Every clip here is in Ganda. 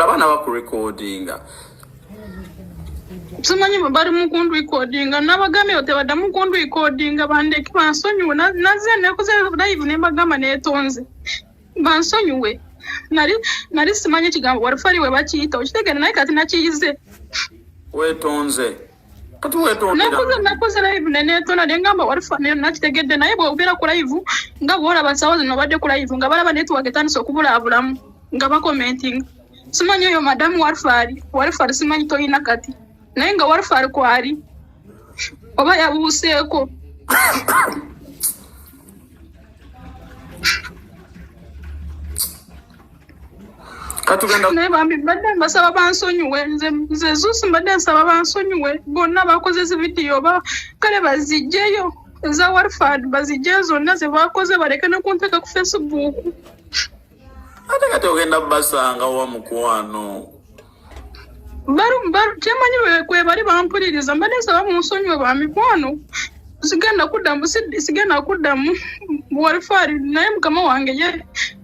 abana bakurecordinga simanyi bari mukundu recordinga n'abagame bote badda mukundu recordinga bandeke bansonyiwe naze nekoze live nembagamba netonze bansonyiwe nari simanyi ekigambo walufali we bakiyita okitegera naye kati nakiyize wetonze kati nakoze live nenetonda nengamba walufali nakitegedde naye bw'obeera ku live nga bw'olaba nsawo zino badde ku live nga balaba network etandise okubulaabulamu nga bakomentinga simanyi oyo madamu walufali simanyi toyina kati naye nga walufali kwali oba yabuuseeko naye bambi mbadde mbasaba bansonyiwe nze zuusi mbadde nsaba bansonyiwe bonna bakoze zi vidiyo kale bazijjeyo eza walufali bazijjeyo zonna ze bakoze baleke nekunteeka ku Facebook ate kati ogenda basanga wa mukwano baru kyemanyi kwe bali bampuliriza mbadde nsaba munsonyiwe ba mikwano sigenda kuddamu walufali naye mukama wange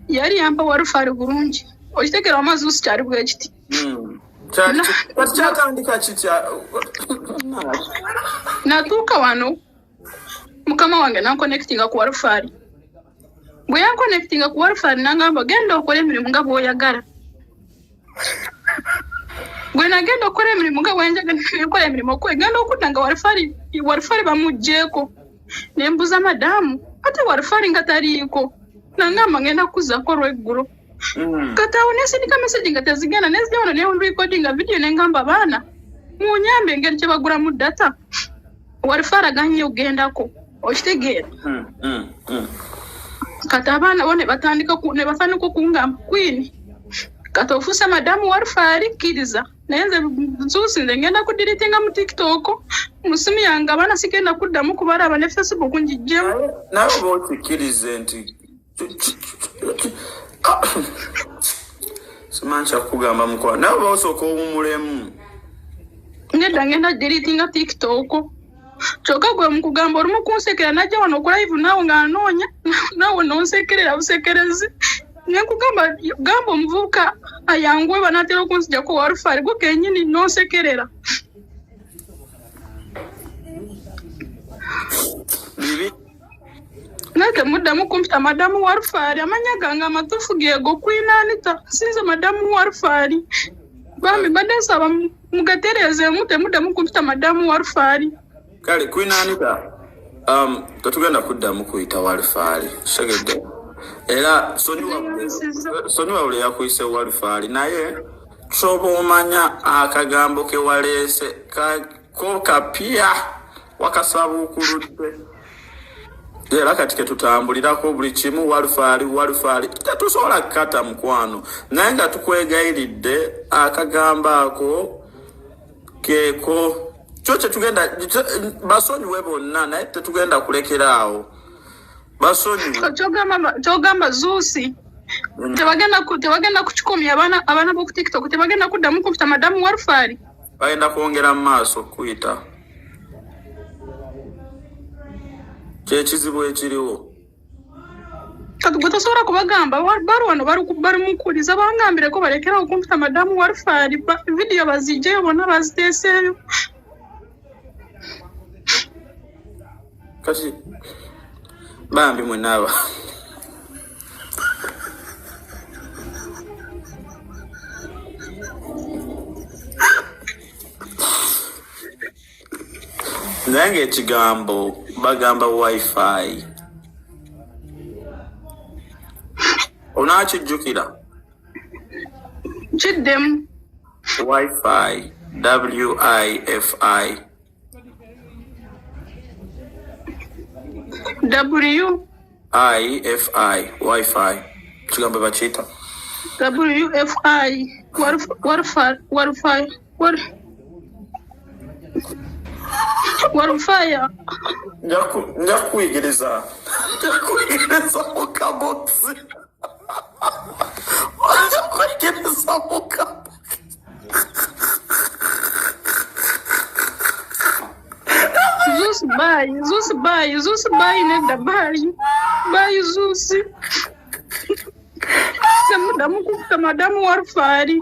yali yampa walufali bulungi okitegera amazuusi kyali bwe kiti kyatandika kitya natuuka wano mukama wange nankonectinga ku walufali bwe yankonectinga ku walufali nangamba genda okola emirimu nga bw'oyagala gwe nagenda okukola emirimu nga bwenjagala emirimu genda okudda nga walufali bamugjeeko nembuza madamu ate walufali nga taliiko nangamba ngenda kuzzako olw'eggulu katawo nesindika message nga tezigenda nezija wano nerecordinga video nengamba baana munyambe engeri gye bagulamu data walufali aganye ogendako okitegeera kati abaana bo ne batandika okungamba Queen kati ofuusa madamu walufali kkiriza naye nze zuusi nze ngenda kudiritinga mu TikTok mu simu yange abaana sigenda kuddamu kubalaba ne Facebook njijjemu nawe oba okikkirize nti simanyi kyakugamba mukwano nawe oba osooka owumulemu nedda ngenda diritinga TikTok kyokka gwe mukugamba olumu kunsekera najja wano ku live naawe ng'anoonya naawe nonsekerera busekerezi nenkugamba gamba omuvubuka ayanguwe banaatera okunzijjako walufali gwe kenyini nonsekerera naye temuddamu kumpita madamu walufali amanya gange amatuufu geego Queen Anita sinze madamu walufali bambi mbadde nsaba mugatereezeemu temuddamu kumpita madamu walufali kale Queen Anita tetugenda kuddamu kuyita walufali segedde era sonyiwa buli yakuyise walufali naye ky'oba omanya akagambo ke waleese ko kapya wakasabuukuludde era kati ketutambulirako buli kimu walufali tetusobola kukata mukwano naye nga tukwegayiridde akagambo ako keeko kyo kyetugenda basonyiwe bonna naye tetugenda kulekeraawo basonyiwe kyogamba zuusi tebagenda kukikomya abaana b'oku TikTok tebagenda kuddamu kumpita madamu walufali bagenda kwongera mu maaso kuyita kyekizibu ekiriwo kati gwe tosobola kubagamba bali wano bali mukuliza bangambireko balekerawo kumpita madamu walufali vidiyo bazijjeyo bonna baziteeseeyo kati bambi mwenaaba naye ng'ekigambo bagamba wifi onaakijjukira kiddemu wifi WIFI WIFI wifi kigambo bakiyita WFI walufaya njakuyigiriza mukabokisi njakuyigiriza mukabokisi Zusi bayi nedda bayi zusi. Madamu walufali